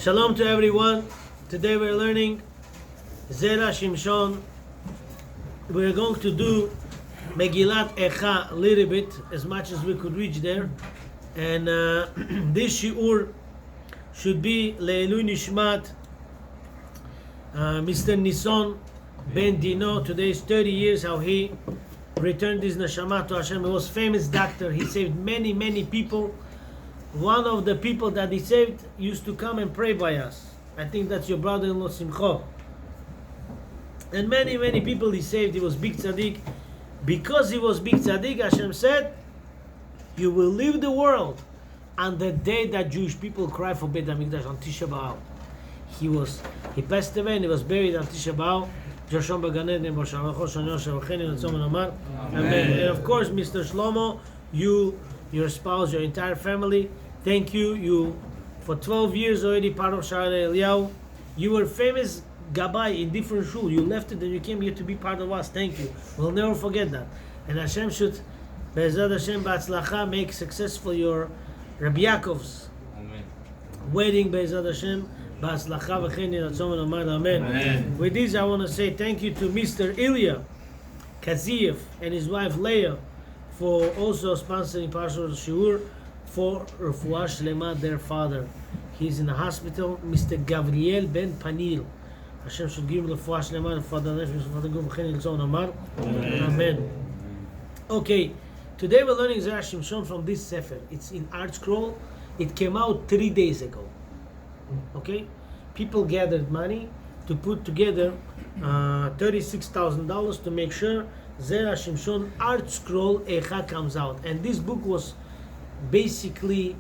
Shalom to everyone. Today we're learning Zera Shimshon. We're going to do Megilat Eicha a little bit, as much as we could reach there. And this shiur should be Le'elu Nishmat Mr. Nisson Ben Dino. Today is 30 years how he returned his neshama to Hashem. He was a famous doctor. He saved many people. One of the people that he saved used to come and pray by us. I think that's your brother-in-law Simcha. And many people he saved. He was big tzaddik. Because he was big tzaddik, Hashem said, you will leave the world on the day that Jewish people cry for Bet Hamikdash on Tisha B'Av. He passed away and he was buried on Tisha B'Av. Amen. And of course, Mr. Shlomo, you, your spouse, your entire family, thank you. You, for 12 years already part of Sha'arei Eliyahu. You were famous Gabbai in different shul. You left it and you came here to be part of us. Thank you. We'll never forget that. And Hashem should, Be'ezrat Hashem, B'atzlacha, make successful your Rabbi Yaakov's wedding, Be'ezrat Hashem. Amen. With this, I want to say thank you to Mr. Ilya Kaziev and his wife Leah for also sponsoring Parshas Shiur for Refuah Shlema, their father. He's in the hospital. Mr. Gabriel Ben Panil. Hashem should give him Refuah Shlema, Amen. Okay, today we're learning Zera Shimshon from this sefer. It's in Art Scroll. It came out 3 days ago. Okay, people gathered money to put together $36,000 to make sure Zera Shimshon Art Scroll Eicha comes out. And this book was basically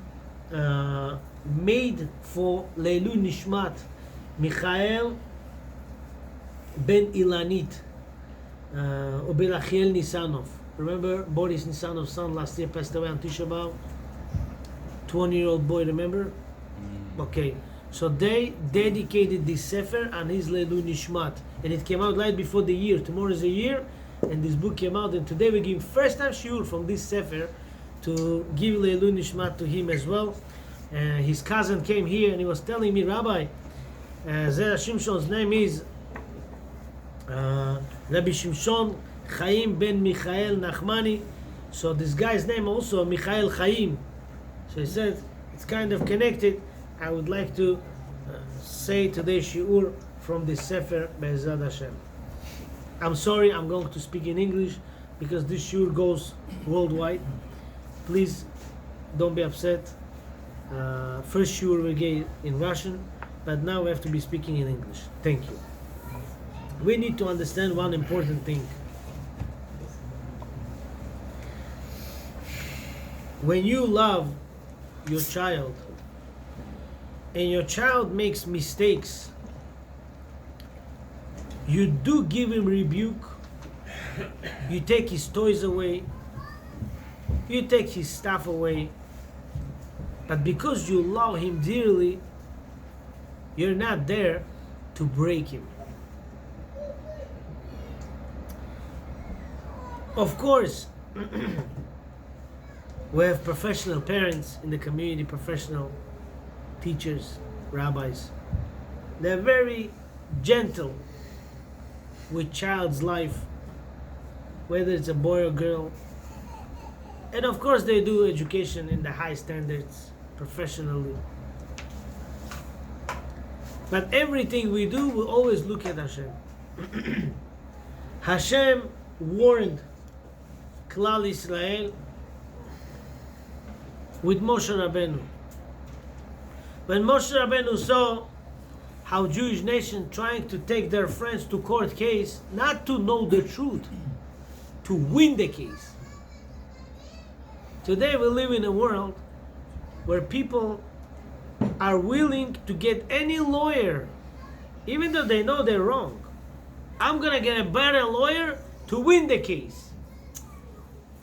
made for Leilu Nishmat Michael Ben Ilanit Ubelachiel Nisanov. Remember Boris Nisanov's son last year passed away on Tisha B'Av? 20-year-old boy, remember? Okay. So they dedicated this sefer and his Leilu Nishmat, and it came out right before the year. Tomorrow is a year, and this book came out. And today we give first time shiur from this sefer to give Leilu Nishmat to him as well. His cousin came here and he was telling me, Rabbi, Zera Shimshon's name is Rabbi Shimshon Chaim Ben Michael Nachmani. So this guy's name also Michael Chaim. So he said it's kind of connected. I would like to say today's shiur from the Sefer Be'ezrat Hashem. I'm sorry, I'm going to speak in English because this shiur goes worldwide. Please don't be upset. First shiur we gave in Russian, but now we have to be speaking in English. Thank you. We need to understand one important thing. When you love your child, and your child makes mistakes, you do give him rebuke. You take his toys away. You take his stuff away. But because you love him dearly, you're not there to break him. Of course, we have professional parents in the community, professional teachers, rabbis. They're very gentle with child's life, whether it's a boy or girl. And of course they do education in the high standards, professionally. But everything we do, we always look at Hashem. Hashem warned Klal Israel with Moshe Rabbeinu. When Moshe Rabbeinu saw how Jewish nation trying to take their friends to court case, not to know the truth, to win the case. Today we live in a world where people are willing to get any lawyer, even though they know they're wrong. I'm gonna get a better lawyer to win the case.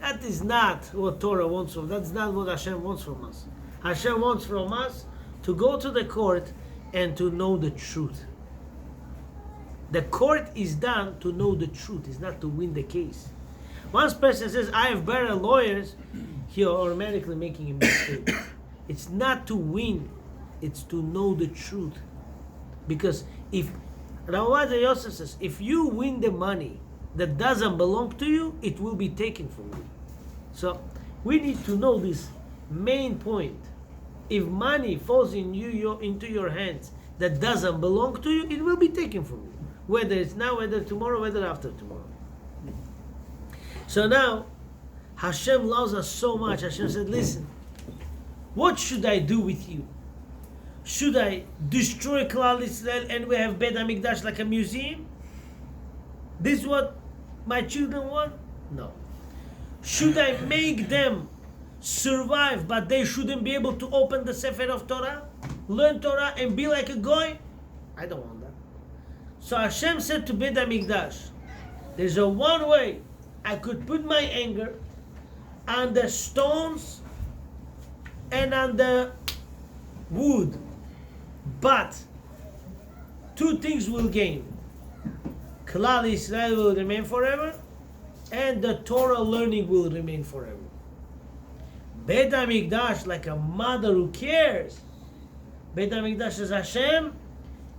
That is not what Torah wants from us. That's not what Hashem wants from us. Hashem wants from us to go to the court and to know the truth. The court is done to know the truth. It's not to win the case. Once person says, I have better lawyers, he automatically making a mistake. It's not to win it's to know the truth. Because if Rav Yosef says, if you win the money that doesn't belong to you, it will be taken from you. So we need to know this main point. If money falls into your hands that doesn't belong to you, it will be taken from you. Whether it's now, whether tomorrow, whether after tomorrow. So now, Hashem loves us so much. Hashem said, listen, what should I do with you? Should I destroy Klal Israel and we have Bet Hamikdash like a museum? This is what my children want? No. Should I make them survive, but they shouldn't be able to open the Sefer of Torah, learn Torah, and be like a goy? I don't want that. So Hashem said to Bet Hamikdash, there's a one way I could put my anger on the stones and on the wood, but two things will gain. Klal Israel will remain forever, and the Torah learning will remain forever. Bet Hamikdash, like a mother who cares, Bet Hamikdash says, Hashem,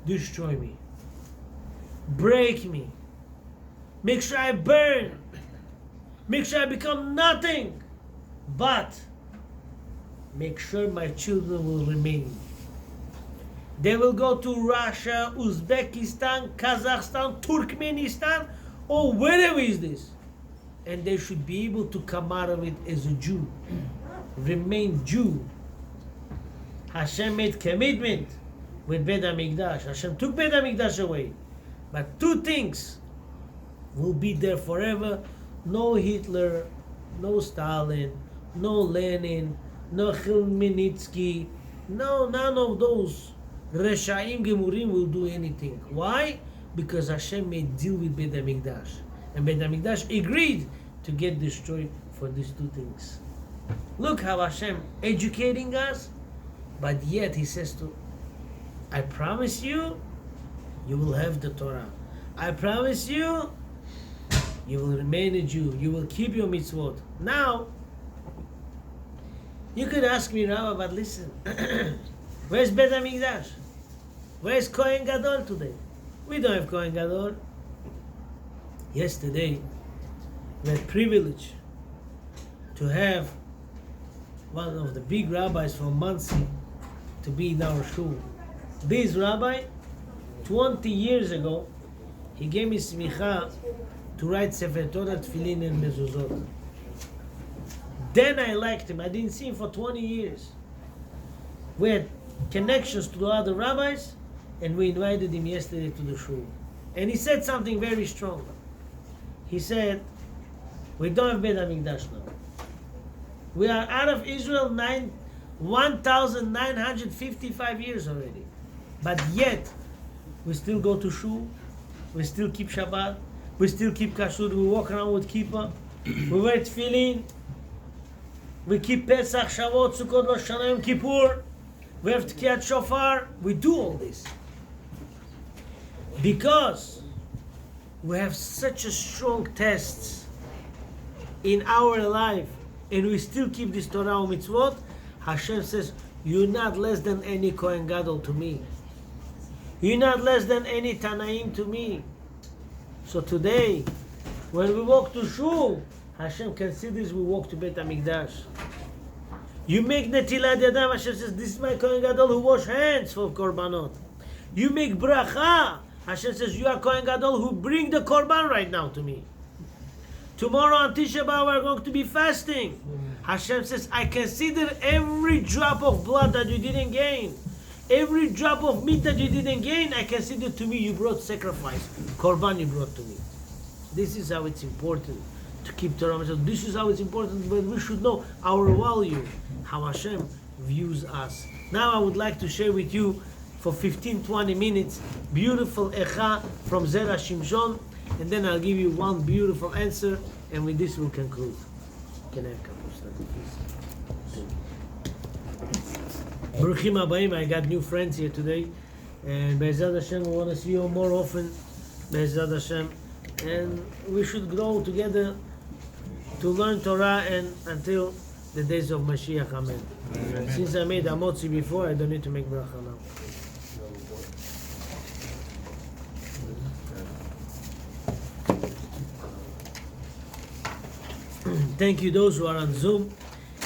destroy me, break me, make sure I burn, make sure I become nothing, but make sure my children will remain. They will go to Russia, Uzbekistan, Kazakhstan, Turkmenistan, or wherever is this. And they should be able to come out of it as a Jew. Remain Jew. Hashem made commitment with Bet HaMikdash. Hashem took Bet HaMikdash away. But two things will be there forever. No Hitler, no Stalin, no Lenin, no Khmelnytsky, no, none of those Reshaim Gemurim will do anything. Why? Because Hashem made deal with Bet HaMikdash. And Bet HaMikdash agreed to get destroyed for these two things. Look how Hashem educating us, but yet He says to, I promise you, you will have the Torah. I promise you, you will remain a Jew. You will keep your mitzvot. Now, you could ask me, Rabbi, but listen, where's Bet HaMikdash? Where's Kohen Gadol today? We don't have Kohen Gadol. Yesterday, we had privilege to have one of the big rabbis from Muncie to be in our shul. This rabbi, 20 years ago, he gave me smicha to write Sefer Torah, Tefillin, and Mezuzot. Then I liked him. I didn't see him for 20 years. We had connections to the other rabbis, and we invited him yesterday to the shul. And he said something very strong. He said, we don't have Bet HaMikdash now. We are out of Israel 1,955 years already. But yet, we still go to shul, we still keep Shabbat, we still keep kashrut, we walk around with kippah, we wear tefillin, we keep Pesach, Shavuot, Sukkot, Rosh Hashanah, Yom Kippur, we have Tkiyat Shofar, we do all this. Because we have such a strong tests in our life, and we still keep this Torah and mitzvot, Hashem says, you're not less than any Kohen Gadol to me. You're not less than any Tanaim to me. So today, when we walk to shul, Hashem considers we walk to Bet HaMikdash. You make Netilat Yadam, Hashem says, this is my Kohen Gadol who wash hands for Korbanot. You make Bracha, Hashem says, you are Kohen Gadol who bring the Korban right now to me. Tomorrow on Tisha B'Av we're going to be fasting. Hashem says, I consider every drop of blood that you didn't gain, every drop of meat that you didn't gain, I consider to me you brought sacrifice. Korban you brought to me. This is how it's important to keep Torah. So this is how it's important, but we should know our value, how Hashem views us. Now I would like to share with you for 15-20 minutes beautiful Eicha from Zera Shimshon, and then I'll give you one beautiful answer, and with this we'll conclude. Can I have a couple of slides, please? Baruchim Abayim, I got new friends here today, and Be'ezrat Hashem, we want to see you more often, Be'ezrat Hashem, and we should grow together to learn Torah and until the days of Mashiach. Amen. Since I made Amotzi before, I don't need to make bracha now. Thank you those who are on Zoom,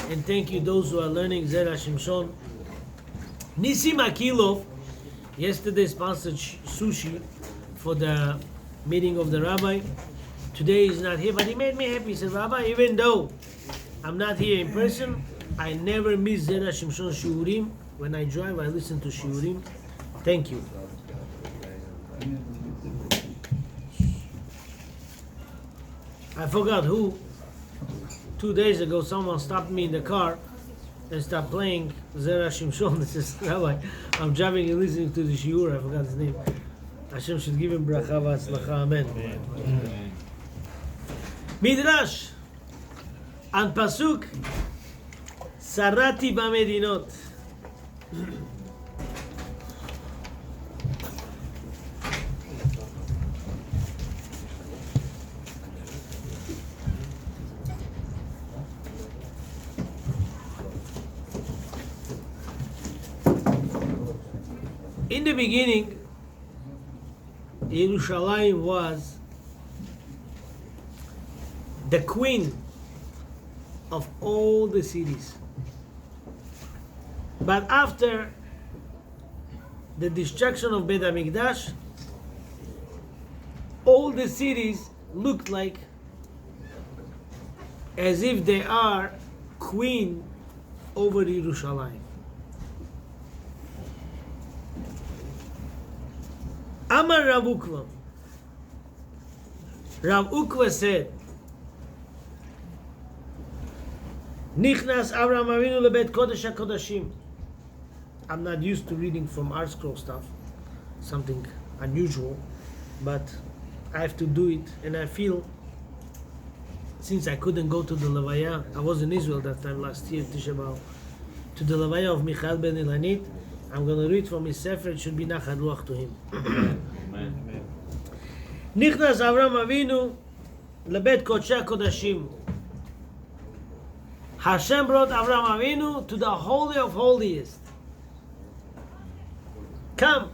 and thank you those who are learning Zera Shimshon. Nisim Akilov yesterday sponsored sushi for the meeting of the rabbi. Today he's not here, but he made me happy. He said, Rabbi, even though I'm not here in person, I never miss Zera Shimshon Shiurim. When I drive, I listen to Shiurim. Thank you. I forgot who. 2 days ago, someone stopped me in the car and started playing Zera Shimshon. This is Rabbi. I'm driving and listening to the shiur. I forgot his name. Hashem should give him bracha v'atzlacha. Amen. Midrash on pasuk Sarati b'medinot. In the beginning, Yerushalayim was the queen of all the cities. But after the destruction of Bet Hamikdash, all the cities looked like as if they are queen over Yerushalayim. Amar Rav Ukva. Rav Ukva said, Nichnas Avraham Avinu lebet Kodesh HaKodashim. I'm not used to reading from Art Scroll stuff, something unusual, but I have to do it, and I feel, since I couldn't go to the Levaya, I was in Israel that time last year, Tisha B'Av, to the Levaya of Michael ben Ilanit. I'm going to read from his sefer. It should be nachad ruach to him. Nichnas Avraham Avinu lebet Kodesh HaKodashim. Hashem brought Avraham Avinu to the Holy of Holiest. Come.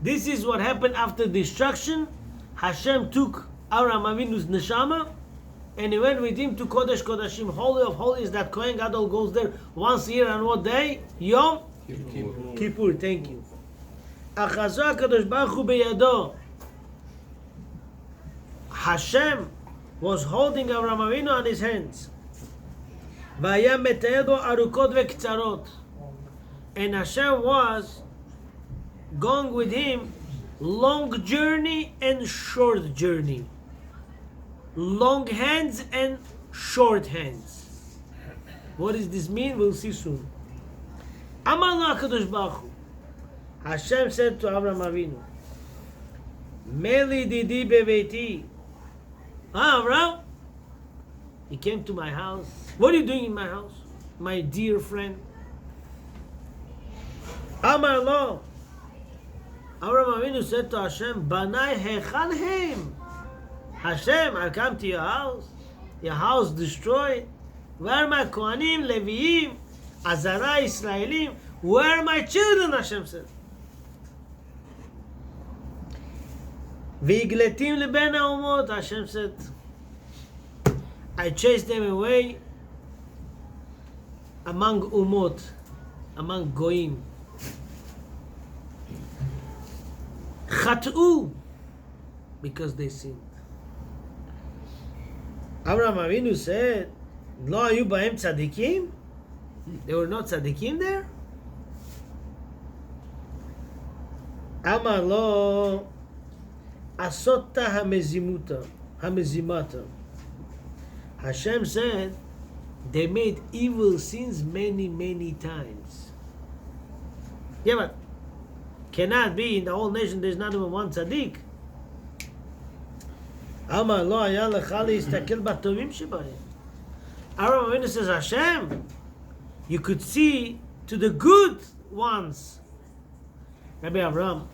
This is what happened after destruction. Hashem took Avraham Avinu's neshama and he went with him to Kodesh Kodashim, Holy of Holiest. That Kohen Gadol goes there once a year on what day? Yom Kippur. Thank you. Achazo HaKadosh Baruch Hu beyado. Hashem was holding Avraham Avinu on his hands. Vaya metayel bo arukot ve'ktzarot. And Hashem was going with him long journey and short journey. Long hands and short hands. What does this mean? We'll see soon. Amar lo HaKadosh Baruch Hu. Hashem said to Avraham Avinu, Meli didi beveiti. Avraham, he came to my house. What are you doing in my house, my dear friend? Amar lo. Avraham Avinu said to Hashem, Banai hechan heim. Hashem, I come to your house destroyed. Where are my Kohanim, Leviim, Azara, Israelim? Where are my children? Hashem said. V'igletim leben ha'umot. Hashem said, I chased them away among umot, among goyim. Chat'u, because they sinned. Avraham Avinu said, Lo ayu ba'em tzadikim? There were not tzadikim there? Amar lo asota hamezimata. Hashem said, they made evil sins many, many times. Yeah, but cannot be in the whole nation there's not even one tzaddik. Amar lo haya lecha lehistakel batovim shebahem. Avraham Avinu says, Hashem, you could see to the good ones. Rabbi Avraham,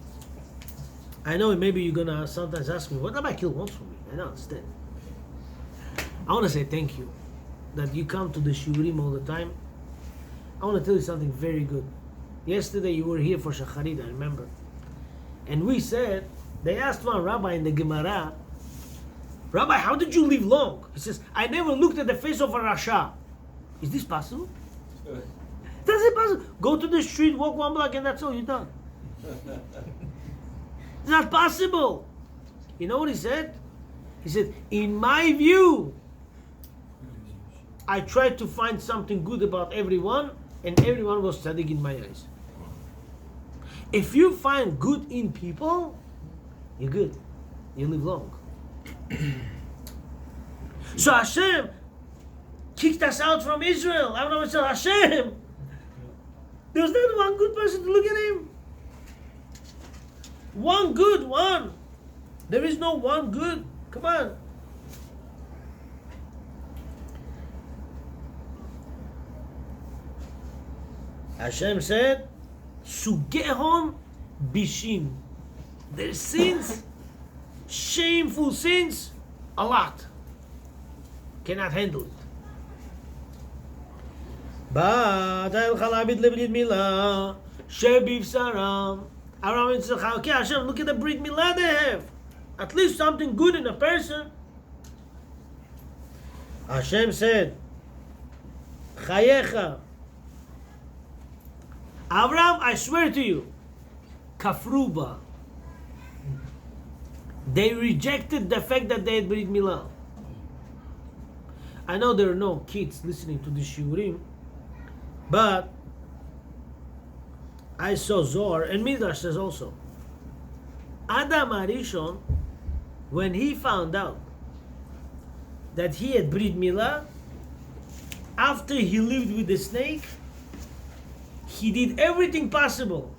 I know maybe you're gonna sometimes ask me, what Rabbi Akilov wants from me? I don't understand. I want to say thank you. that you come to the shiurim all the time. I want to tell you something very good. Yesterday you were here for Shacharit, I remember. And we said, they asked one rabbi in the Gemara, Rabbi, how did you live long? He says, I never looked at the face of a Rasha. Is this possible? That's impossible. Go to the street, walk one block, and that's all, you're done. It's not possible. You know what he said? He said, in my view, I tried to find something good about everyone, and everyone was tzaddik in my eyes. If you find good in people, you're good. You live long. So Hashem kicked us out from Israel. Abraham said, Hashem, there's not one good person to look at him. One good one. There is no one good. Come on. Hashem said, Sugehon bishim. Their sins, shameful sins, a lot. Cannot handle it. But I'll halabit lebrit milah shebiv saram. Abraham said, okay, Hashem, look at the Brit Milah they have. At least something good in a person. Hashem said, Chayecha. Abraham, I swear to you, Kafruba. They rejected the fact that they had Brit Milah. I know there are no kids listening to the shiurim, but I saw Zohar, and Midrash says also, Adam Arishon, when he found out that he had Brit Milah, after he lived with the snake, he did everything possible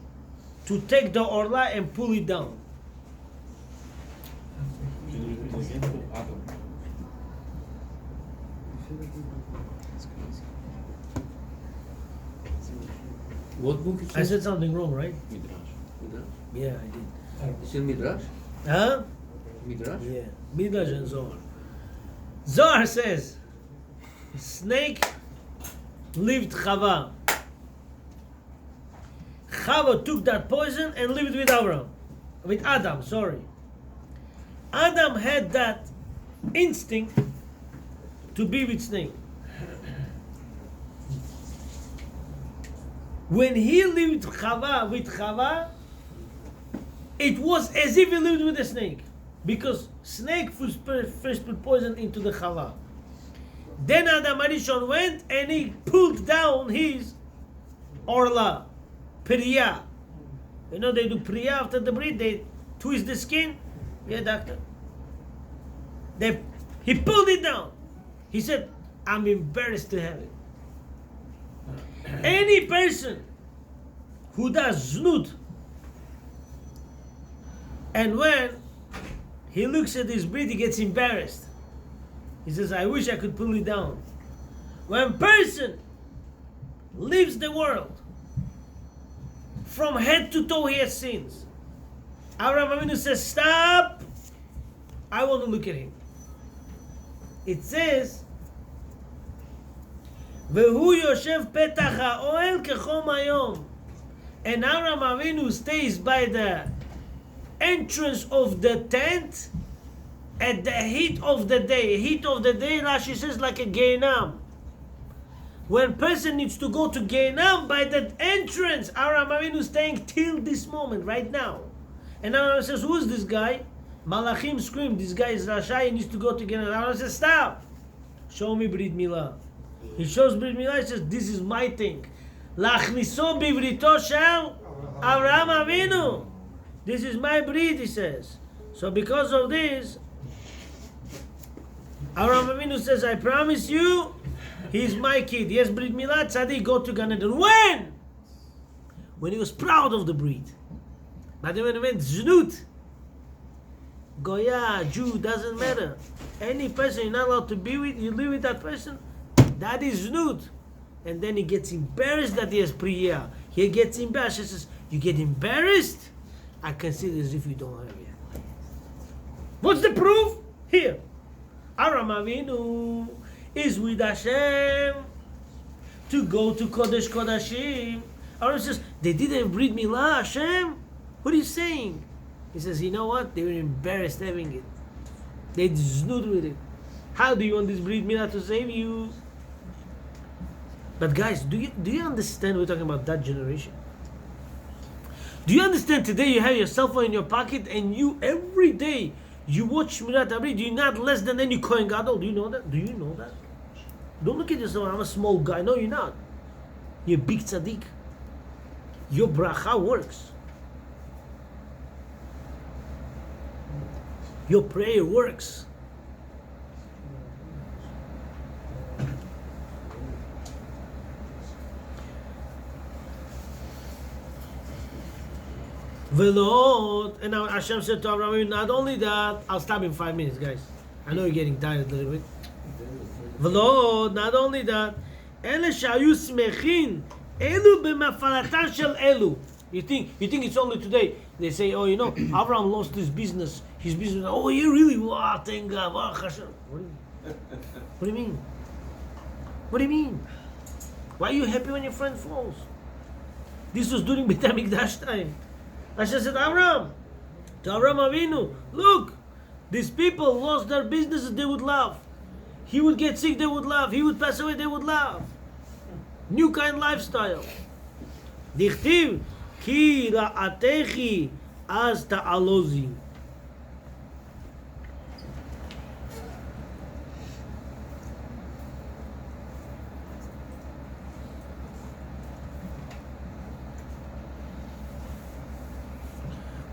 to take the orla and pull it down. What book is I said something wrong, right? Midrash. Yeah, I did. It's in Midrash? Huh? Midrash? Yeah. Midrash and Zohar. Zohar says, snake lived Chava. Chava took that poison and lived with Abraham. With Adam, sorry. Adam had that instinct to be with snake. When he lived with Chava, it was as if he lived with a snake. Because snake first put poison into the Chava. Then Adam Arishon went and he pulled down his orla, priya. You know they do priya after the breed, they twist the skin. Yeah, doctor. He pulled it down. He said, I'm embarrassed to have it. Any person who does znut, and when he looks at his breed, he gets embarrassed. He says, I wish I could pull it down. When person leaves the world, from head to toe he has sins. Abraham Avinu says, stop, I want to look at him. It says, והוא יושב פתח האוהל כחום היום. And Abraham Avinu stays by the entrance of the tent at the heat of the day. Heat of the day, Rashi says, like a Gehinam. When person needs to go to Gehinam, by that entrance, Abraham Avinu is staying till this moment, right now. And Abraham says, who is this guy? Malachim scream, this guy is Rasha, he needs to go to Gehinam. Abraham says, stop. Show me Brit Milah. He shows Brit Milah, he says, this is my thing. Lachniso bivrito shel Avraham Avinu. This is my breed, he says. So because of this, Avraham Avinu says, I promise you, he's my kid. Yes, Brit Milah, tzaddik, go to Gan Eden. When? When he was proud of the breed. But when he went znut, Goya, Jew, doesn't matter. Any person you're not allowed to be with, you live with that person, that is znut. And then he gets embarrassed that he has priya. He gets embarrassed. He says, you get embarrassed? I consider as if you don't have it. What's the proof? Here. Avraham Avinu, is with Hashem to go to Kodesh Kodashim. Avram says, they didn't Brit Milah, Hashem? What are you saying? He says, you know what? They were embarrassed having it. They snood with it. How do you want this Brit Milah to save you? But guys, do you understand we're talking about that generation? Do you understand today you have your cell phone in your pocket and you every day you watch Shmirat Abrid, you're not less than any Kohen Gadol? Do you know that? Do you know that? Don't look at yourself, I'm a small guy. No, you're not. You're a big tzaddik. Your bracha works. Your prayer works. Velot, and now Hashem said to Abraham, not only that, I'll stop in 5 minutes, guys. I know you're getting tired a little bit. Velot, not only that, Ele shayu smechin, elu b'mafaratan shel elu. You think it's only today? They say, oh, you know, Abraham lost his business. His business. Oh, you really? Wow, thank God. Wow, Hashem. What do you mean? What do you mean? Why are you happy when your friend falls? This was during Bet Hamikdash time. Hashem said, Abraham, to Abraham Avinu, look, these people lost their businesses, they would laugh. He would get sick, they would laugh. He would pass away, they would laugh. New kind of lifestyle. Dichtiv, ki ra'atechi az ta'alozi.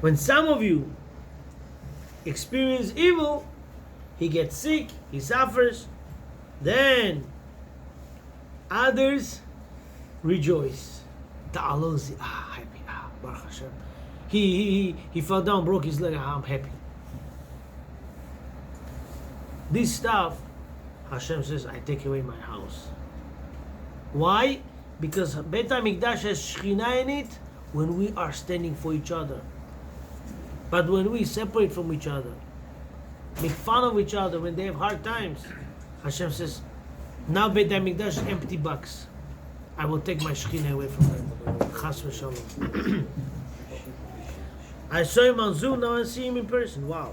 When some of you experience evil, he gets sick, he suffers, then others rejoice. Ta'alozi, happy, Baruch Hashem. He fell down, broke his leg, I'm happy. This stuff, Hashem says, I take away my house. Why? Because Bet Hamikdash has Shekhinah in it when we are standing for each other. But when we separate from each other, make fun of each other when they have hard times, Hashem says, now Bet HaMikdash empty box. I will take my Shekhinah away from them. Chas v'shalom. I saw him on Zoom, now I see him in person. Wow.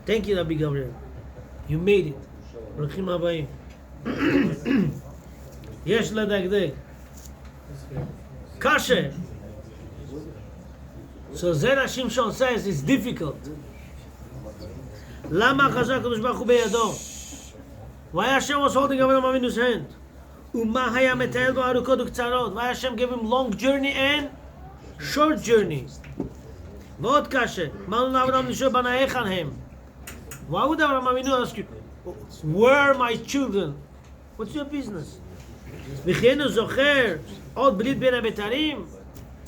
Thank you, Rabbi Gabriel. You made it. Bruchim habayim. Yesh ladagdeg. Kasher. So Zera Shimshon says it's difficult. Lama chazak Kadosh Baruch Hu beyado? Why Hashem was holding Avraham Avinu's hand? Uma haya metael bo arukot u'ktzarot? Why Hashem gave him long journey and short journey? V'od kashe. Manu Avraham nishor banayechan hem. Why would Avraham Avinu ask you, where are my children? What's your business? V'chenu zocher od brit ben abetarim.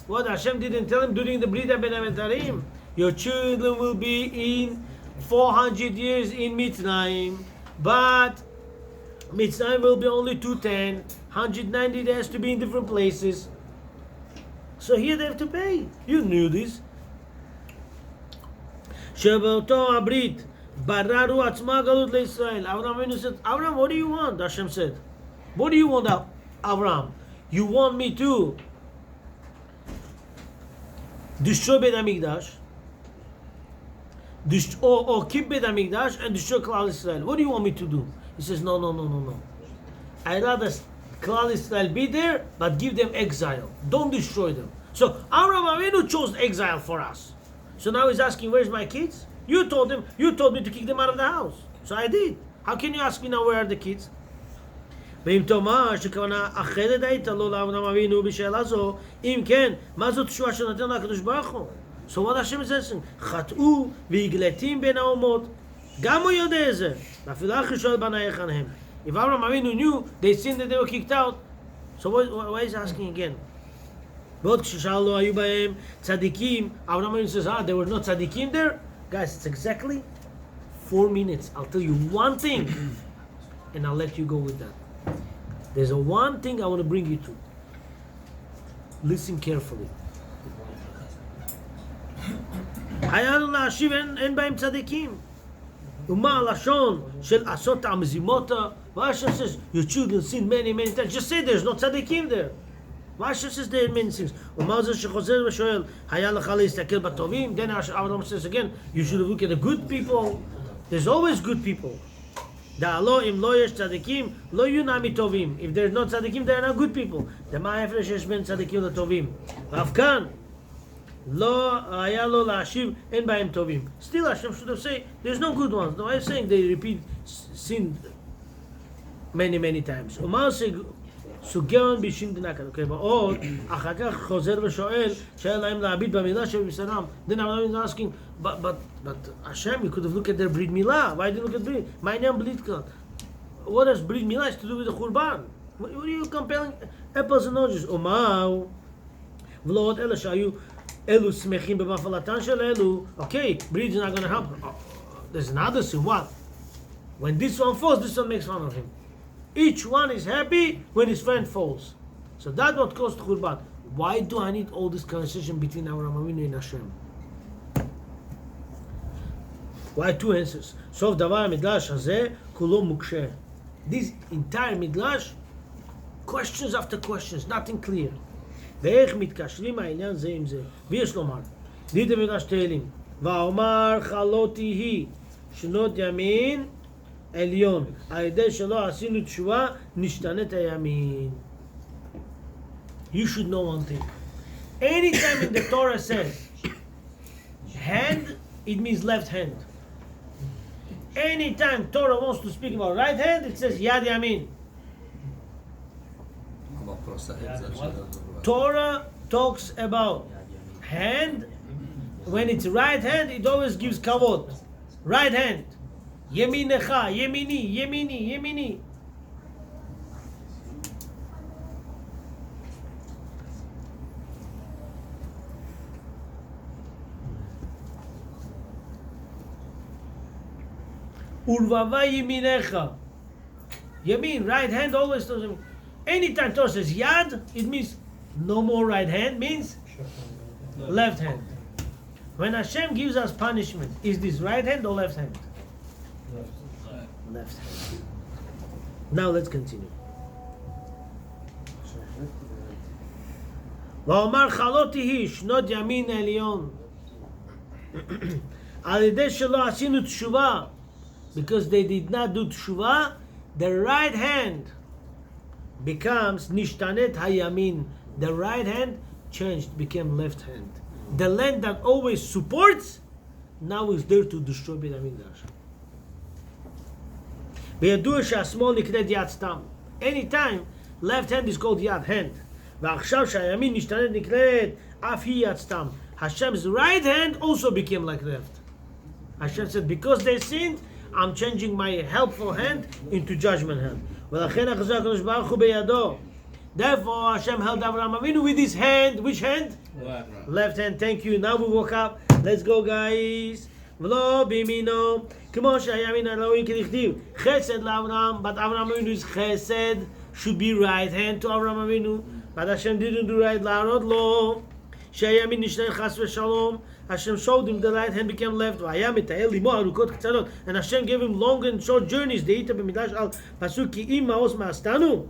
What Hashem didn't tell him during the Brit Milah, your children will be in 400 years in Mitzrayim, but Mitzrayim will be only 210, 190 has to be in different places. So here they have to pay. You knew this. Shebato Abrit Bararu Atzma Galut LeIsrael. Avraham said, Avraham, what do you want? Hashem said, what do you want, Avraham? You want me to destroy Bet Hamikdash, or keep Bet Hamikdash and destroy Klal Israel. What do you want me to do? He says, no. I'd rather Klal Israel be there, but give them exile. Don't destroy them. So Avraham Avinu chose exile for us. So now he's asking, where's my kids? You told me to kick them out of the house. So I did. How can you ask me now where are the kids? ואם תאמר שכוונה אחרת הייתה לו לאברהם אבינו בשאלה זו, אם כן, מה זאת תשועה שנתן לה הקדוש ברוך הוא? So what Hashem is saying? חטאו והגלתים בין האומות, גם הוא יודע את זה, ואפילו אחרי שואל בנייחן הם. If Avraham Avinu knew, they sinned that they were kicked out. So why is he asking again? בעוד כששאל לא היו בהם צדיקים, Avraham Avinu says, there were no tzadikim there? Guys, it's exactly 4 minutes. I'll tell you one thing, and I'll let you go with that. There's one thing I want to bring you to. Listen carefully. היה לנו להשיב אין בהם צדיקים. ומה הלשון של עשות המזימות? Why Hashem says your children sin many times? Just say there's no tzaddikim there. Why Hashem says there are many things? ומה זה שחוזר ושואל, היה לך להסתכל בטובים? Then Abraham says again, you should look at the good people. There's always good people. דעלו אם לא יש צדיקים, לא יהיו נמי טובים. If there's no צדיקים, there are not good people. ומה ההפרש שיש בין צדיקים לטובים? ואף כאן, לא היה לו להשיב, אין בהם טובים. Still Hashem should have said, there's no good ones. No, I'm saying they repeat sin many times. ומה סוגרן בישים דנקה. אוקיי, ועוד, אחר כך חוזר ושואל, שהיה להם להביט במילה שבבשרם. Then I'm asking, but Hashem, you could have looked at their Brit Milah. Why did you look at Brit? My name Brit Milah. What does Brit Milah have to do with the Khurban? What are you comparing apples and oranges? ומהו, ולא עוד אלה שהיו אלו שמחים במפלתן של אלו. Okay, Brit is not going to help. There's another sin. What? When this one falls, this one makes fun of him. Each one is happy when his friend falls. So that's what caused Khurban. Why do I need all this conversation between Avraham Avinu and Hashem? Why two answers? סוף דבר המדרש הזה כולו מוקשה. This entire מדרש, questions after questions, nothing clear. ואיך מתקשרים העניין זה עם זה? ויש לומר, דידי מדרש תהילים, ואומר חלותי היא שנות ימין עליון, על ידי שלא עשינו תשובה, נשתנת הימין. You should know one thing. Anytime in the Torah says hand, it means left hand. Anytime Torah wants to speak about right hand, it says yad yamin. Torah talks about hand. When it's right hand, it always gives kavod. Right hand. Yeminecha, yemini, yemini, yemini. Urvava yeminecha. Yamin, right hand always does. Anytime Torah says yad, it means no more right hand, means left hand. When Hashem gives us punishment, is this right hand or left hand? Left hand. Now let's continue. ואומר חלותי היא שנות ימין עליון על ידי שלא עשינו תשובה, because they did not do תשובה, the right hand becomes nishtanet hayamin. The right hand changed, became left hand. The land that always supports now is there to destroy Bet Hamikdash. וידוע שהשמאל נקראת יד סתם. Anytime left hand is called yad hand. ועכשיו שהימין נשתנת נקראת אף היא יד סתם. Hashem's right hand also became like left. Hashem said, because they sinned, I'm changing my helpful hand into judgment hand. ולכן החזק הקדוש ברוך הוא בידו. Therefore Hashem held Avraham Avinu with his hand. Which hand? Left hand. Thank you. Now we woke up. Let's go, guys. ולא בימינו, כמו שהימין אלוהים כדכתיב, חסד לאברהם, but Avraham Avinu's chesed should be right hand to Avraham Avinu, but Hashem didn't do right, להראות לו, שהימין נשתנה חס ושלום, Hashem showed him the right hand became left, והיה מטייל לימו ארוכות קצרות, and Hashem gave him long and short journeys, דהית במדרש על פסוק, כי אם מעוז מעשתנו,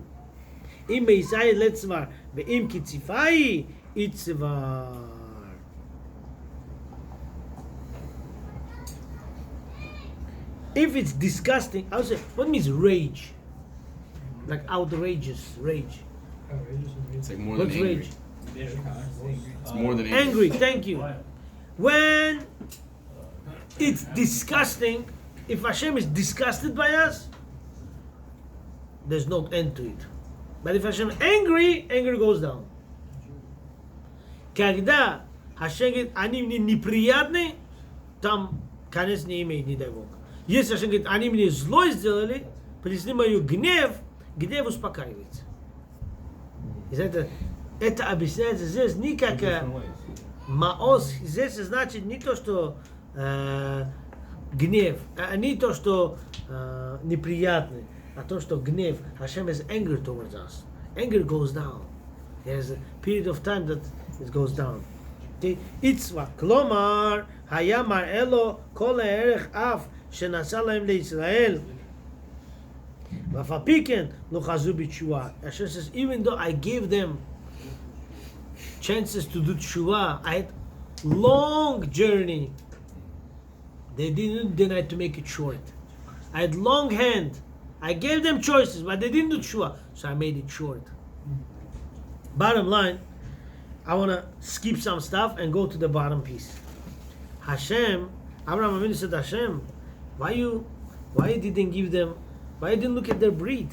אם מעיסאי לצוואר, ואם כציפאי, יצוואר. If it's disgusting, I would say, what means rage? Like outrageous rage. It's like more What's than angry. rage? It's more than Angry, thank you. When it's disgusting, if Hashem is disgusted by us, there's no end to it. But if Hashem is angry, anger goes down. Когда Hashem говорит, они мне неприятны, там конец не имеет, не дай Бог. Если Hashem говорит, они мне зло сделали, принесли мою гнев, гнев успокаивается. И это объясняется здесь не как маос, здесь значит не то, что гнев, не то, что неприятный, а то, что гнев. Hashem has anger towards us. Anger goes down. There's a period of time that it goes down. Itzva, כלומר, היה מראה לו כל הערך אף שנעשה להם לישראל. ואף על פי כן לא חזרו בתשובה. Hashem says, even though I gave them chances to do tshuva, I had long journey. They didn't deny to make it short. I had long hand. I gave them choices, but they didn't do tshuva, so I made it short. Bottom line, I want to skip some stuff and go to the bottom piece. Hashem, Abraham Avinu said, Hashem, why you didn't give them, why you didn't look at their breed?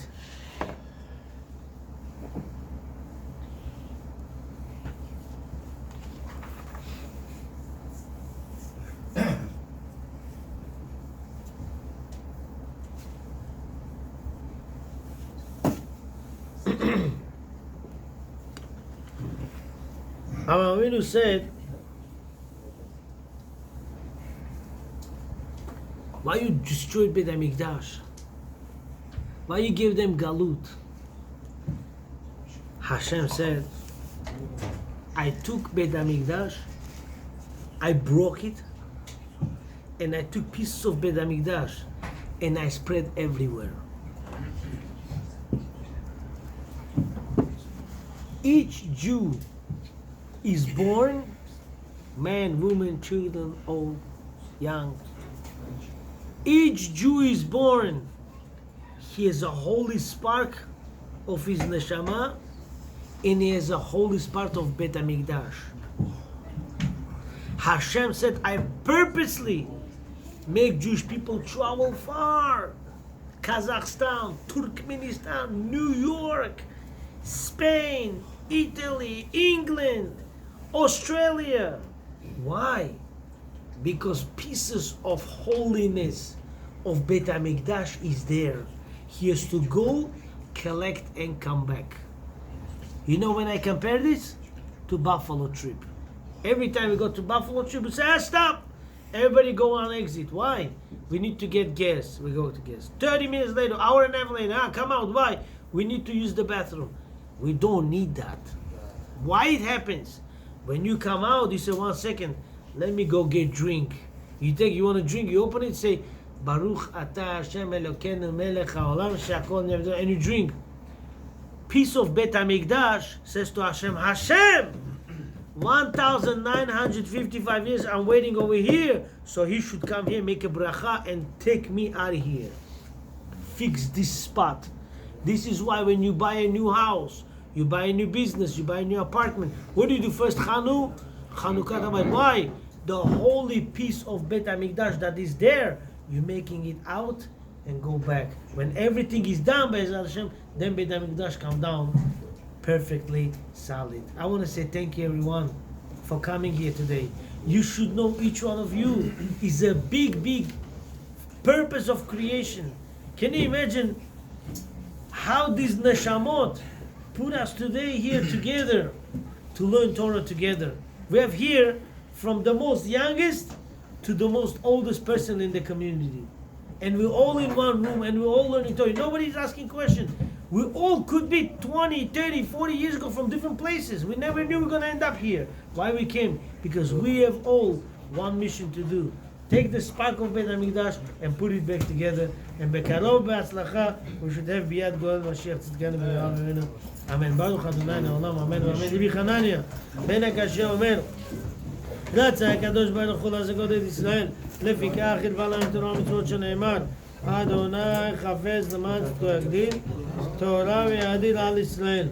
Abraham Avinu said, why you destroyed Bet Hamikdash? Why you gave them galut? Hashem said, I took Bet Hamikdash, I broke it, and I took pieces of Bet Hamikdash and I spread everywhere. Each Jew is born, man, woman, children, old, young. Each Jew is born, he has a holy spark of his neshama, and he has a holy spark of Bet Hamikdash. Hashem said, I purposely make Jewish people travel far. Kazakhstan, Turkmenistan, New York, Spain, Italy, England, Australia. Why? Because pieces of holiness of Bet Hamikdash is there. He has to go, collect, and come back. You know when I compare this? To Buffalo trip. Every time we go to Buffalo trip, we say, stop! Everybody go on exit. Why? We need to get gas. We go to gas. 30 minutes later, hour and a half later, come out. Why? We need to use the bathroom. We don't need that. Why it happens? When you come out, you say, 1 second, let me go get drink. You want to drink, you open it, say, Baruch Atah Hashem Elokeinu Melech HaOlam She'akol Nefesh, and you drink. Piece of Bet Hamikdash says to Hashem, Hashem, 1,955 years I'm waiting over here, so he should come here, make a bracha, and take me out of here. Fix this spot. This is why when you buy a new house, you buy a new business, you buy a new apartment, what do you do first? Chanukah Habayit. Why? The holy piece of Bet Hamikdash that is there, you're making it out and go back. When everything is done by Hashem, then Bet Hamikdash come down perfectly solid. I want to say thank you everyone for coming here today. You should know each one of you is a big, big purpose of creation. Can you imagine how these neshamot put us today here together to learn Torah together? We have here from the most youngest to the most oldest person in the community. And we're all in one room and we're all learning Torah. Nobody's asking questions. We all could be 20, 30, 40 years ago from different places. We never knew we were going to end up here. Why we came? Because we have all one mission to do. Take the spark of Bet Hamikdash and put it back together. And bekarov be'atzlacha, we should have biyad goel Mashiach tzidkenu b'yarav v'menu. Amen. Baruch Adonai le'olam. Amen. Amen. Rabbi Hanania ben הקשה אומר, רצה הקדוש ברוך הוא להשגות את ישראל, לפיכך חידבה להם תורה ומצוות שנאמר, אדוני חפץ למען צדקו יגדיל, תורה ויאדיר על ישראל.